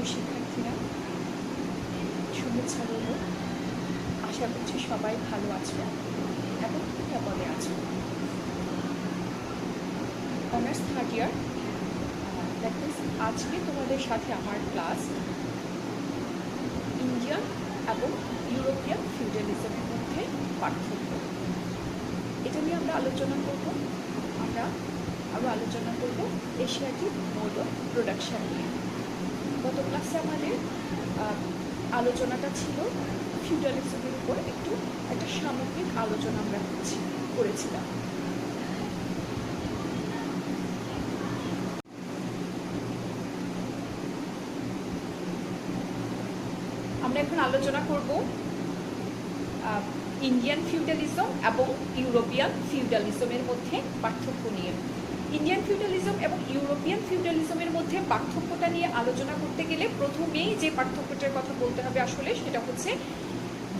প্রিয় শিক্ষার্থীরা, শুভেচ্ছা রইল। আশা করছি সবাই ভালো আছো এবং নিরাপদে আছো। Honours third year, that means আজকে তোমাদের সাথে আমার ক্লাস ইন্ডিয়ান এবং ইউরোপিয়ান ফিউডালিজমের মধ্যে পার্থক্য, এটা নিয়ে আমরা আলোচনা করব। আমরা আরও আলোচনা করব এশিয়াটিক মোড অফ প্রোডাকশন নিয়ে। গত ক্লাসে আমাদের আলোচনাটা ছিল ফিউডালিজমের উপর একটা সামগ্রিক আলোচনা আমরা করেছিলাম। আমরা এখন আলোচনা করব ইন্ডিয়ান ফিউডালিজম এবং ইউরোপিয়ান ফিউডালিজমের মধ্যে পার্থক্য নিয়ে। ইন্ডিয়ান ফিউডালিজম এবং ইউরোপিয়ান ফিউডালিজমের মধ্যে পার্থক্যটা নিয়ে আলোচনা করতে গেলে প্রথমেই যে পার্থক্যটার কথা বলতে হবে আসলে সেটা হচ্ছে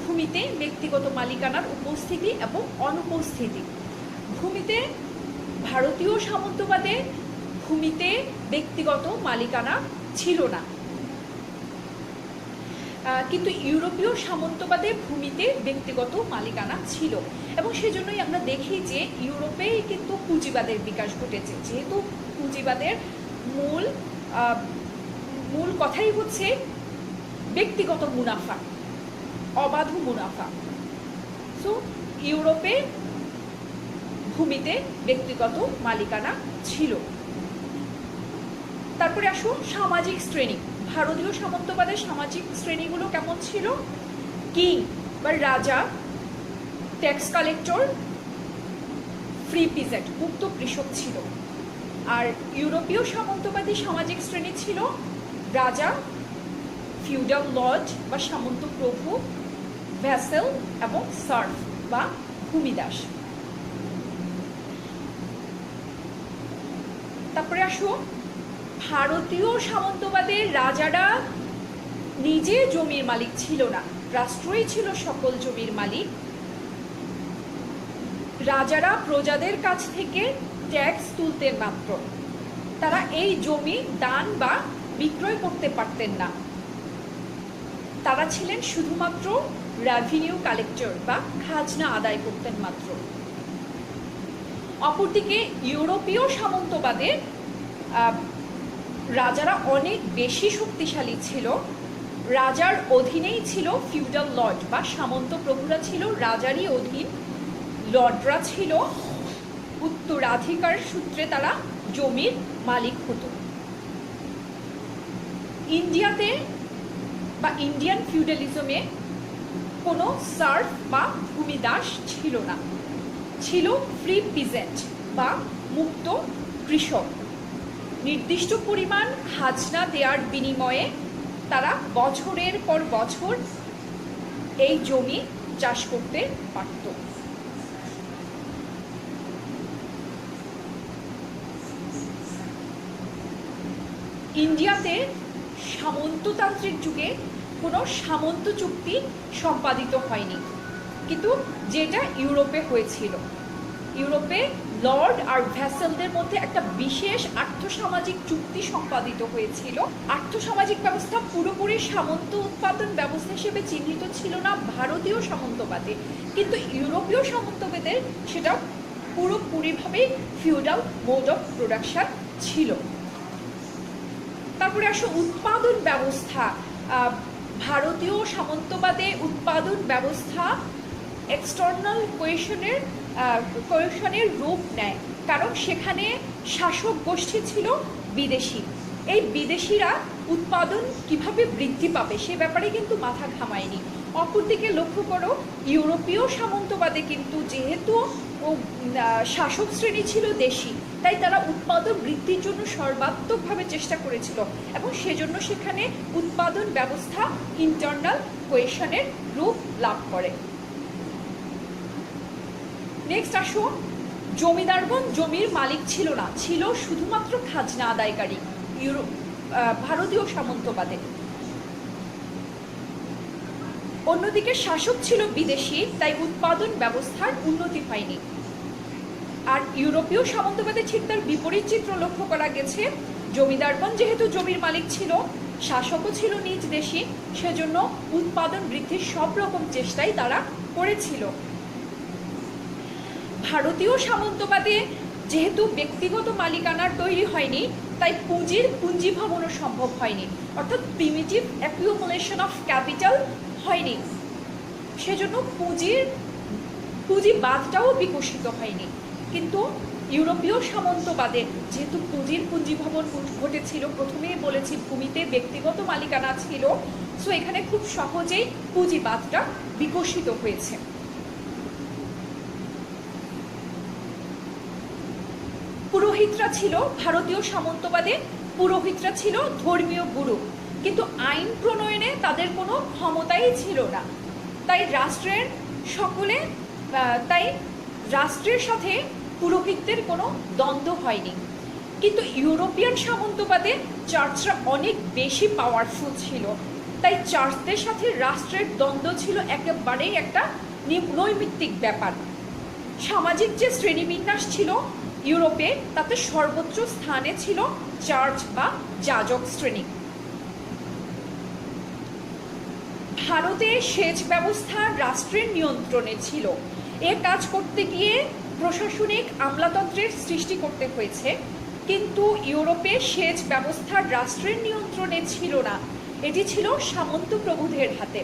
ভূমিতে ব্যক্তিগত মালিকানার উপস্থিতি এবং অনুপস্থিতি। ভূমিতে ভারতীয় সামন্তবাদে ভূমিতে ব্যক্তিগত মালিকানা ছিল না, কিন্তু ইউরোপীয় সামন্তবাদে ভূমিতে ব্যক্তিগত মালিকানা ছিল, এবং সেজন্যই আমরা দেখি যে ইউরোপেই কিন্তু পুঁজিবাদের বিকাশ ঘটেছে। যেহেতু পুঁজিবাদের মূল কথাই হচ্ছে ব্যক্তিগত মুনাফা, অবাধ মুনাফা। সো ইউরোপে ভূমিতে ব্যক্তিগত মালিকানা ছিল। তারপরে আসো সামাজিক শ্রেণী। ভারতীয় সামন্তবাদের সামাজিক শ্রেণীগুলো কেমন ছিল? কিং বা রাজা, ট্যাক্স কালেক্টর, ফ্রি পিজেন্ট মুক্ত কৃষক ছিল। আর ইউরোপীয় সামন্তবাদী সামাজিক শ্রেণী ছিল রাজা, ফিউডাল লর্ড বা সামন্ত প্রভু, ভ্যাসেল এবং সার্ভ বা ভূমিদাস। তারপরে আসো ভারতীয় সামন্তবাদের রাজারা নিজে জমির মালিক ছিল না, রাষ্ট্রই ছিল সকল জমির মালিক। রাজারা প্রজাদের কাছ থেকে ট্যাক্স তুলতেন মাত্র, তারা এই জমি দান বা বিক্রয় করতে পারতেন না। তারা ছিলেন শুধুমাত্র রেভিনিউ কালেক্টর বা খাজনা আদায় করতেন মাত্র। অপরদিকে ইউরোপীয় সামন্তবাদে রাজারা অনেক বেশি শক্তিশালী ছিল। রাজার অধীনেই ছিল ফিউডাল লর্ড বা সামন্ত প্রভুরা ছিল রাজারই অধীন, লর্ডরা ছিল উত্তরাধিকার সূত্রে তারা জমির মালিক হতো। ইন্ডিয়াতে বা ইন্ডিয়ান ফিউডালিজমে কোনো সার্ভ বা ভূমিদাস ছিল না, ছিল ফ্রি পিজেন্ট বা মুক্ত কৃষক। নির্দিষ্ট পরিমাণ খাজনা দেওয়ার বিনিময়ে তারা বছরের পর বছর এই জমি চাষ করতে পারত। ইন্ডিয়াতে সামন্ততান্ত্রিক যুগে কোনো সামন্ত চুক্তি সম্পাদিত হয়নি, কিন্তু যেটা ইউরোপে হয়েছিল। ইউরোপে লর্ড আর ভ্যাসেলদের মধ্যে একটা বিশেষ আর্থসামাজিক চুক্তি সম্পাদিত হয়েছিল। আর্থসামাজিক ব্যবস্থা পুরোপুরি সামন্ত উৎপাদন ব্যবস্থা হিসেবে চিহ্নিত ছিল না ভারতীয় সামন্তবাদে, কিন্তু ইউরোপীয় সামন্তবাদের সেটা পুরোপুরিভাবে ফিউডাল মোড অফ প্রোডাকশন ছিল। তারপরে আসো উৎপাদন ব্যবস্থা। ভারতীয় সামন্তবাদে উৎপাদন ব্যবস্থা এক্সটার্নাল কোয়েশনের রূপ নেয়, কারণ সেখানে শাসক গোষ্ঠী ছিল বিদেশি। এই বিদেশিরা উৎপাদন কিভাবে বৃদ্ধি পাবে সে ব্যাপারে কিন্তু মাথা ঘামায়নি। অপরদিকে লক্ষ্য করো, ইউরোপীয় সামন্তবাদে কিন্তু যেহেতু শাসক শ্রেণী ছিল দেশি, তাই তারা উৎপাদন বৃদ্ধির জন্য সর্বাত্মকভাবে চেষ্টা করেছিল, এবং সেজন্য সেখানে উৎপাদন ব্যবস্থা ইন্টারনাল কোয়েশনের রূপ লাভ করে। নেক্সট আসো, জমিদারগণ জমির মালিক ছিল না, ছিল শুধুমাত্র খাজনা আদায়কারী ভারতীয় সামন্তবাদে। অন্যদিকে শাসক ছিল বিদেশি, তাই উৎপাদন ব্যবস্থার উন্নতি হয়নি। আর ইউরোপীয় সামন্তবাদে ঠিক তার বিপরীত চিত্র লক্ষ্য করা গেছে। জমিদারগণ যেহেতু জমির মালিক ছিল, শাসকও ছিল নিজ দেশি, সেজন্য উৎপাদন বৃদ্ধির সব রকম চেষ্টাই তারা করেছিল। ভারতীয় সামন্তবাদে যেহেতু ব্যক্তিগত মালিকানার তৈরি হয়নি, তাই পুঞ্জীভবনও সম্ভব হয়নি, অর্থাৎ প্রিমিটিভ অ্যাকিউমুলেশন অফ ক্যাপিটাল হয়নি, সেজন্য পুঁজিবাদটাও বিকশিত হয়নি। কিন্তু ইউরোপীয় সামন্তবাদে যেহেতু পুঞ্জীভবন ঘটেছিল, প্রথমেই বলেছি ভূমিতে ব্যক্তিগত মালিকানা ছিল, সো এখানে খুব সহজেই পুঁজিবাদটা বিকশিত হয়েছে। পুরোহিতরা ছিল ভারতীয় সামন্তবাদে, পুরোহিতরা ছিল ধর্মীয় গুরু, কিন্তু আইন প্রণয়নে তাদের কোনো ক্ষমতাই ছিল না। তাই রাষ্ট্রের সাথে পুরোহিতদের কোনো দ্বন্দ্ব হয়নি। কিন্তু ইউরোপিয়ান সামন্তবাদে চার্চরা অনেক বেশি পাওয়ারফুল ছিল, তাই চার্চদের সাথে রাষ্ট্রের দ্বন্দ্ব ছিল একেবারেই একটা নৈমিত্তিক ব্যাপার। সামাজিক যে শ্রেণীবিন্যাস ছিল ইউরোপে, তাতে সর্বোচ্চ স্থানে ছিল চার্চ বা যাজক শ্রেণী। ভারতে সেচ ব্যবস্থা রাষ্ট্রের নিয়ন্ত্রণে ছিল। এ কাজ করতে গিয়ে প্রশাসনিক আমলাতন্ত্রের সৃষ্টি করতে হয়েছে, কিন্তু ইউরোপে সেচ ব্যবস্থা রাষ্ট্রের নিয়ন্ত্রণে ছিল না, এটি ছিল সামন্ত প্রভুদের হাতে।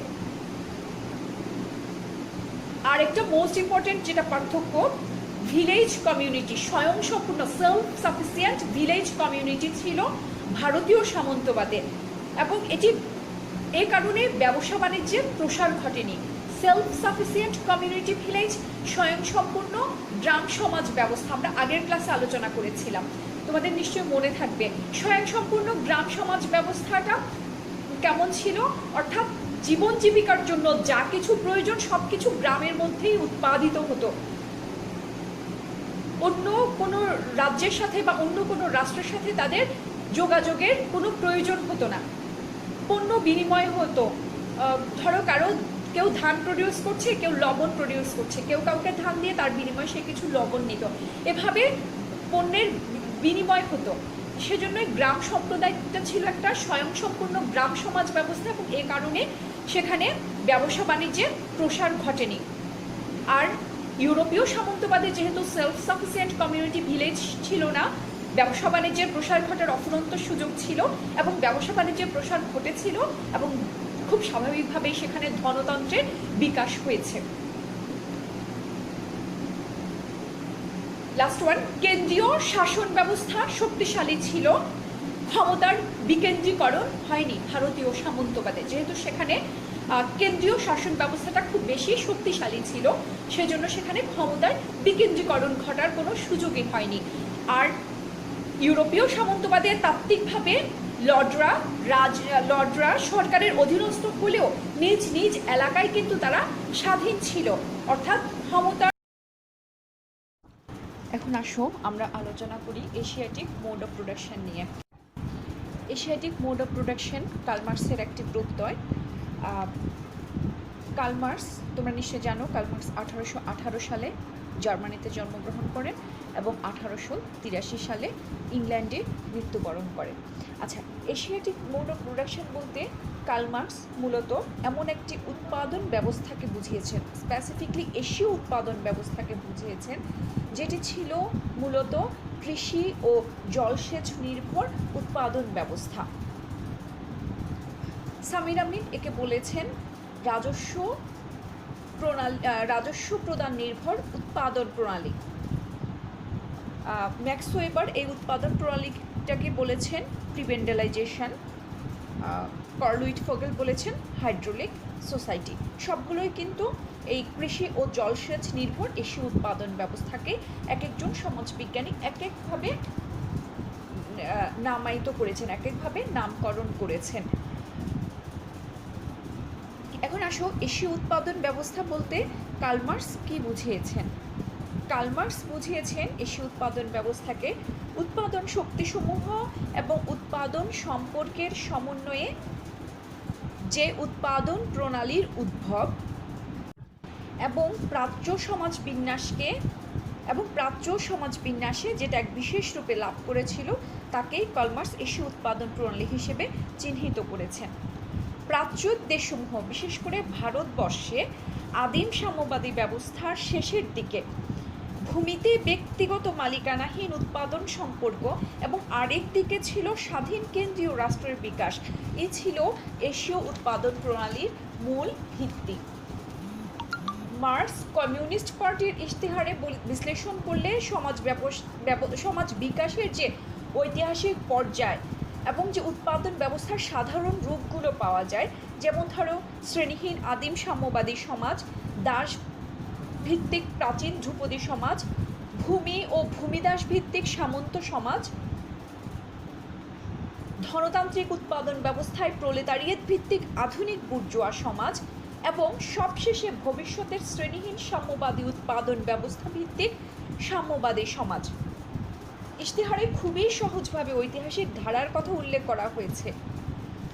আর একটা মোস্ট ইম্পর্টেন্ট যেটা পার্থক্য, ভিলেজ কমিউনিটি, স্বয়ংসম্পূর্ণ সেলফ সাফিসিয়েন্ট ভিলেজ কমিউনিটি ছিল ভারতীয় সামন্তবাদে, এবং এ কারণে ব্যবসা বাণিজ্যের প্রসার ঘটেনি। সেলফ সাফিসিয়েন্ট কমিউনিটি ভিলেজ, স্বয়ংসম্পূর্ণ গ্রাম সমাজ ব্যবস্থা, আমরা আগের ক্লাসে আলোচনা করেছিলাম, তোমাদের নিশ্চয়ই মনে থাকবে। স্বয়ংসম্পূর্ণ গ্রাম সমাজ ব্যবস্থাটা কেমন ছিল, অর্থাৎ জীবন জীবিকার জন্য যা কিছু প্রয়োজন সব কিছু গ্রামের মধ্যেই উৎপাদিত হতো। অন্য কোনো রাজ্যের সাথে বা অন্য কোনো রাষ্ট্রের সাথে তাদের যোগাযোগের কোনো প্রয়োজন হতো না। পণ্য বিনিময় হতো, ধরো কেউ ধান প্রডিউস করছে, কেউ লবণ প্রডিউস করছে, কেউ কাউকে ধান দিয়ে তার বিনিময়ে সে কিছু লবণ নিত, এভাবে পণ্যের বিনিময় হতো। সেজন্যই গ্রাম সম্প্রদায়টা ছিল একটা স্বয়ংসম্পূর্ণ গ্রাম সমাজ ব্যবস্থা, এবং এ কারণে সেখানে ব্যবসা বাণিজ্যের প্রসার ঘটেনি। আর ইউরোপীয় সামন্তবাদে যেহেতু সেলফ সাফিসিয়েন্ট কমিউনিটি ভিলেজ ছিল না, ব্যবসা বাণিজ্যের প্রসার ঘটার অফুরন্ত সুযোগ ছিল, এবং ব্যবসা বাণিজ্যের প্রসার ঘটেছিল, এবং খুব স্বাভাবিকভাবেই সেখানে ধনতন্ত্রের বিকাশ হয়েছে। লাস্ট ওয়ান, কেন্দ্রীয় শাসন ব্যবস্থা শক্তিশালী ছিল, ক্ষমতার বিকেন্দ্রীকরণ হয়নি ভারতীয় সামন্তবাদে। যেহেতু সেখানে কেন্দ্রীয় শাসন ব্যবস্থাটা খুব বেশি শক্তিশালী ছিল, সেজন্য সেখানে ক্ষমতার বিকেন্দ্রীকরণ ঘটার কোনো সুযোগই হয়নি। আর ইউরোপীয় সামন্তবাদে তাত্ত্বিকভাবে লর্ডরা সরকারের অধীনস্থ হলেও নিজ নিজ এলাকায় কিন্তু তারা স্বাধীন ছিল, অর্থাৎ ক্ষমতা। এখন আসো আমরা আলোচনা করি এশিয়াটিক মোড অফ প্রোডাকশন নিয়ে। Asiatic mode of production Karl মার্কসের একটি প্রত্যয়। কার্ল মার্কস, তোমরা নিশ্চয়ই জানো, কার্ল মার্কস 1818 সালে জার্মানিতে জন্মগ্রহণ করেন এবং 1883 সালে ইংল্যান্ডে মৃত্যুবরণ করেন। আচ্ছা, এশিয়াটিক মোড অফ প্রোডাকশন বলতে কার্ল মার্কস মূলত এমন একটি উৎপাদন ব্যবস্থাকে বুঝিয়েছেন, স্পেসিফিকলি এশীয় উৎপাদন ব্যবস্থাকে বুঝিয়েছেন, যেটি ছিল মূলত কৃষি ও জলসেচ নির্ভর উৎপাদন ব্যবস্থা। সামির আমিন একে বলেছেন রাজস্ব প্রদান নির্ভর উৎপাদন প্রণালী। ম্যাক্স ওয়েবার এই উৎপাদন প্রণালীটাকে বলেছেন প্রিভেন্ডালাইজেশন, কার্ল উইটফোগেল বলেছেন হাইড্রোলিক সোসাইটি। সবগুলোই কিন্তু এই কৃষি ও জলসেচ নির্ভর এশীয় উৎপাদন ব্যবস্থাকে এক একজন সমাজবিজ্ঞানী এক একভাবে নামায়িত করেছেন, এক একভাবে নামকরণ করেছেন। এখন আসো, এশীয় উৎপাদন ব্যবস্থা বলতে কার্ল মার্কস কি বুঝিয়েছেন। কার্ল মার্কস বুঝিয়েছেন এশীয় উৎপাদন ব্যবস্থাকে উৎপাদন শক্তিসমূহ এবং উৎপাদন সম্পর্কের সমন্বয়ে যে উৎপাদন প্রণালীর উদ্ভব এবং প্রাচ্য সমাজ বিন্যাসে যেটা এক বিশেষ রূপে লাভ করেছিল তাকেই কার্ল মার্কস এশীয় উৎপাদন প্রণালী হিসেবে চিহ্নিত করেছেন। প্রাচ্য দেশসমূহ বিশেষ করে ভারতবর্ষে আদিম সাম্যবাদী ব্যবস্থার শেষের দিকে ভূমিতে ব্যক্তিগত মালিকানাহীন উৎপাদন সম্পর্ক এবং আরেক দিকে ছিল স্বাধীন কেন্দ্রীয় রাষ্ট্রের বিকাশ। এই ছিল এশীয় উৎপাদন প্রণালীর মূল ভিত্তি। মার্কস কমিউনিস্ট পার্টির ইশতেহারে বিশ্লেষণ করলে সমাজ বিকাশের যে ঐতিহাসিক পর্যায় এবং যে উৎপাদন ব্যবস্থার সাধারণ রূপগুলো পাওয়া যায়, যেমন ধরো শ্রেণীহীন আদিম সাম্যবাদী সমাজ, দাস ভিত্তিক প্রাচীন ধ্রুপদী সমাজ, ভূমি ও ভূমিদাস ভিত্তিক সামন্ত সমাজ, ধনতান্ত্রিক উৎপাদন ব্যবস্থায় প্রলেতারিয়েত ভিত্তিক আধুনিক বুর্জোয়া সমাজ এবং সবশেষে ভবিষ্যতের শ্রেণীহীন সাম্যবাদী উৎপাদন ব্যবস্থা ভিত্তিক সাম্যবাদী সমাজ। ইশতেহারে খুবই সহজভাবে ঐতিহাসিক ধারার কথা উল্লেখ করা হয়েছে।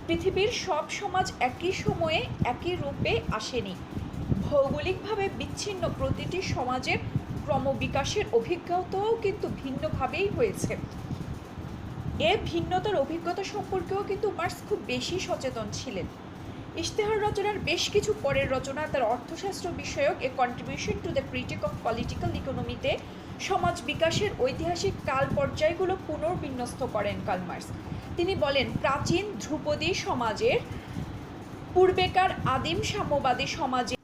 পৃথিবীর সব সমাজ একই সময়ে একই রূপে আসেনি। ভৌগোলিকভাবে বিচ্ছিন্ন প্রতিটি সমাজের ক্রমবিকাশের অভিজ্ঞতাও কিন্তু ভিন্নভাবেই হয়েছে। এ ভিন্নতার অভিজ্ঞতা সম্পর্কেও কিন্তু মার্কস খুব বেশি সচেতন ছিলেন। ইশতেহার রচনার বেশ কিছু পরের রচনা তার অর্থশাস্ত্র বিষয়ক a contribution to the critique of political ইকোনমিতে সমাজ বিকাশের ঐতিহাসিক কাল পর্যায়গুলো পুনর্বিন্যস্ত করেন কার্ল মার্কস। তিনি বলেন, প্রাচীন ধ্রুপদী সমাজের পূর্বেকার আদিম সাম্যবাদী সমাজে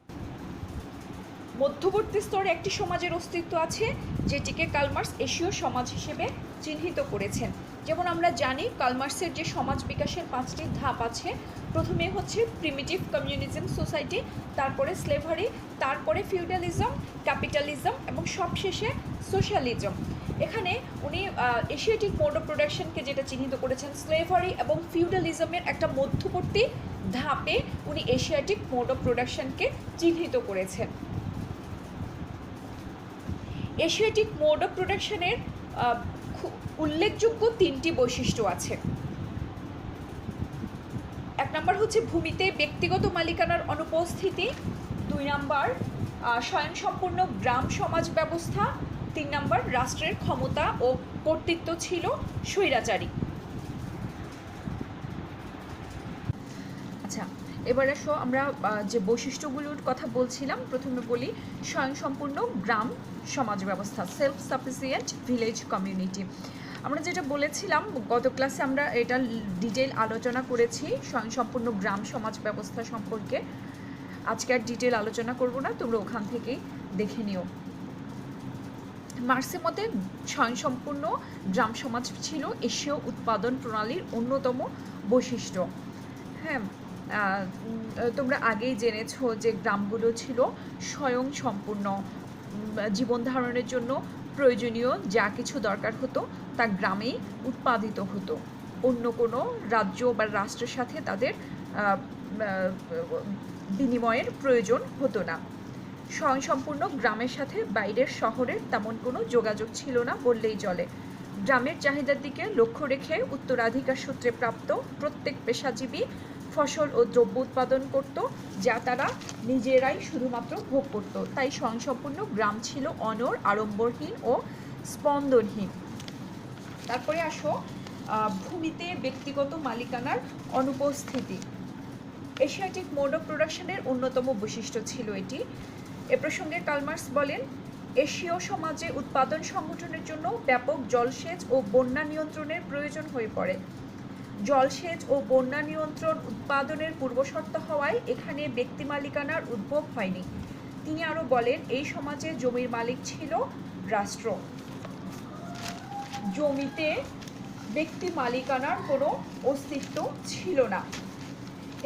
মধ্যবর্তী স্তরে একটি সমাজের অস্তিত্ব আছে, যেটিকে কার্ল মার্কস এশীয় সমাজ হিসেবে চিহ্নিত করেছেন। যেমন আমরা জানি কার্ল মার্কসের যে সমাজ বিকাশের 5টি ধাপ আছে, প্রথমে হচ্ছে প্রিমিটিভ কমিউনিজম সোসাইটি, তারপরে স্লেভারি, তারপরে ফিউডালিজম, ক্যাপিটালিজম এবং সবশেষে সোশ্যালিজম। এখানে উনি এশিয়াটিক মোড অফ প্রোডাকশনকে যেটা চিহ্নিত করেছেন স্লেভারি এবং ফিউডালিজমের একটা মধ্যবর্তী ধাপে উনি এশিয়াটিক মোড অফ প্রোডাকশনকে চিহ্নিত করেছেন। এশিয়াটিক মোড অফ প্রোডাকশনের উল্লেখযোগ্য 3টি বৈশিষ্ট্য আছে। 1 নম্বর হচ্ছে ভূমিতে ব্যক্তিগত মালিকানার অনুপস্থিতি, 2 নম্বর স্বয়ংসম্পূর্ণ গ্রাম সমাজ ব্যবস্থা, 3 নম্বর রাষ্ট্রের ক্ষমতা ও কর্তৃত্ব ছিল স্বৈরাচারী। আচ্ছা, এবার আসো আমরা যে বৈশিষ্ট্যগুলোর কথা বলছিলাম। প্রথমে বলি স্বয়ংসম্পূর্ণ গ্রাম সমাজ ব্যবস্থা, সেলফ সাফিসিয়েন্ট ভিলেজ কমিউনিটি। আমরা যেটা বলেছিলাম গত ক্লাসে আমরা এটা ডিটেল আলোচনা করেছি স্বয়ংসম্পূর্ণ গ্রাম সমাজ ব্যবস্থা সম্পর্কে। আজকে আর ডিটেল আলোচনা করব না, তোমরা ওখান থেকেই দেখে নিও। মার্কসের মতে স্বয়ংসম্পূর্ণ গ্রাম সমাজ ছিল এশীয় উৎপাদন প্রণালীর অন্যতম বৈশিষ্ট্য। হ্যাঁ, তোমরা আগেই জেনেছো যে গ্রামগুলো ছিল স্বয়ংসম্পূর্ণ, জীবন ধারণের জন্য প্রয়োজনীয় যা কিছু দরকার হতো তা গ্রামেই উৎপাদিত হতো। অন্য কোনো রাজ্য বা রাষ্ট্রের সাথে তাদের বিনিময়ের প্রয়োজন হতো না। স্বয়ংসম্পূর্ণ গ্রামের সাথে বাইরের শহরের তেমন কোনো যোগাযোগ ছিল না বললেই চলে। গ্রামের চাহিদার দিকে লক্ষ্য রেখে উত্তরাধিকার সূত্রে প্রাপ্ত প্রত্যেক পেশাজীবী ফসল ও দ্রব্য উৎপাদন করত, যা তারা নিজেরাই শুধুমাত্র ভোগ করত। তাই স্বয়ংসম্পূর্ণ গ্রাম ছিল অনড়, আড়ম্বরহীন ও স্পন্দনহীন। তারপরে আসো ভূমিতে ব্যক্তিগত মালিকানার অনুপস্থিতি। এশিয়াটিক মোড অফ প্রোডাকশনের অন্যতম বৈশিষ্ট্য ছিল এটি। এ প্রসঙ্গে কার্ল মার্কস বলেন, এশীয় সমাজে উৎপাদন সংগঠনের জন্য ব্যাপক জলসেচ ও বন্যা নিয়ন্ত্রণের প্রয়োজন হয়ে পড়ে। জলসেচ ও বন্যা নিয়ন্ত্রণ উৎপাদনের পূর্বশর্ত হওয়ায় এখানে ব্যক্তি মালিকানার উদ্ভব হয়নি। তিনি আরও বলেন, এই সমাজে জমির মালিক ছিল রাষ্ট্র। জমিতে ব্যক্তি মালিকানার কোনো অস্তিত্ব ছিল না।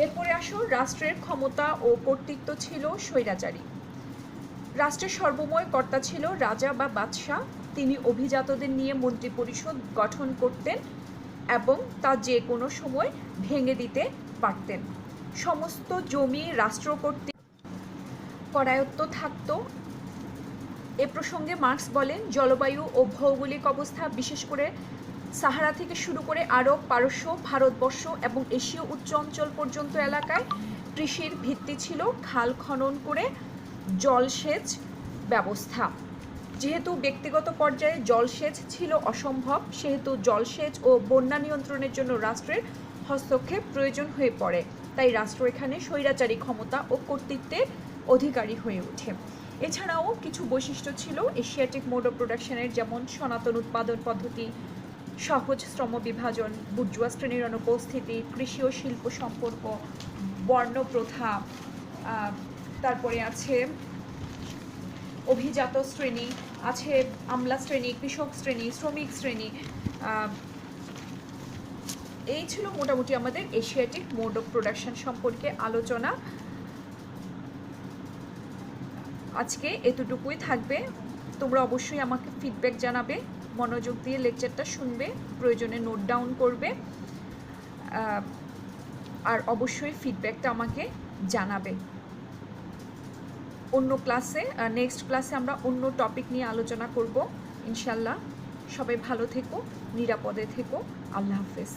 এরপরে আসো রাষ্ট্রের ক্ষমতা ও কর্তৃত্ব ছিল স্বৈরাচারী। রাষ্ট্রের সর্বময় কর্তা ছিল রাজা বা বাদশাহ। তিনি অভিজাতদের নিয়ে মন্ত্রী পরিষদ গঠন করতেন এবং তা যে কোনো সময় ভেঙে দিতে পারতেন। সমস্ত জমি রাষ্ট্র কর্তৃক করায়ত্ত থাকত। এ প্রসঙ্গে মার্কস বলেন, জলবায়ু ও ভৌগোলিক অবস্থা, বিশেষ করে সাহারা থেকে শুরু করে আরব, পারস্য, ভারতবর্ষ এবং এশীয় উচ্চ অঞ্চল পর্যন্ত এলাকায় কৃষির ভিত্তি ছিল খাল খনন করে জলসেচ ব্যবস্থা। যেহেতু ব্যক্তিগত পর্যায়ে জলসেচ ছিল অসম্ভব, সেহেতু জলসেচ ও বন্যা নিয়ন্ত্রণের জন্য রাষ্ট্রের হস্তক্ষেপ প্রয়োজন হয়ে পড়ে। তাই রাষ্ট্র এখানে স্বৈরাচারী ক্ষমতা ও কর্তৃত্বের অধিকারী হয়ে ওঠে। এছাড়াও কিছু বৈশিষ্ট্য ছিল এশিয়াটিক মোড অফ প্রোডাকশনের, যেমন সনাতন উৎপাদন পদ্ধতি, সহজ শ্রম বিভাজন, বুর্জোয়া শ্রেণীর অনুপস্থিতি, কৃষি ও শিল্প সম্পর্ক, বর্ণ প্রথা, তারপরে আছে অভিজাত শ্রেণী, আছে আমলা শ্রেণী, কৃষক শ্রেণী, শ্রমিক শ্রেণী। এই ছিল মোটামুটি আমাদের এশিয়াটিক মোড অফ প্রোডাকশন সম্পর্কে আলোচনা। আজকে এতটুকুই থাকবে। তোমরা অবশ্যই আমাকে ফিডব্যাক জানাবে, মনোযোগ দিয়ে লেকচারটা শুনবে, প্রয়োজনে নোট ডাউন করবে, আর অবশ্যই ফিডব্যাকটা আমাকে জানাবে। অন্য ক্লাসে, নেক্সট ক্লাসে আমরা অন্য টপিক নিয়ে আলোচনা করব ইনশাল্লাহ। সবাই ভালো থেকো, নিরাপদে থেকো। আল্লাহ হাফেজ।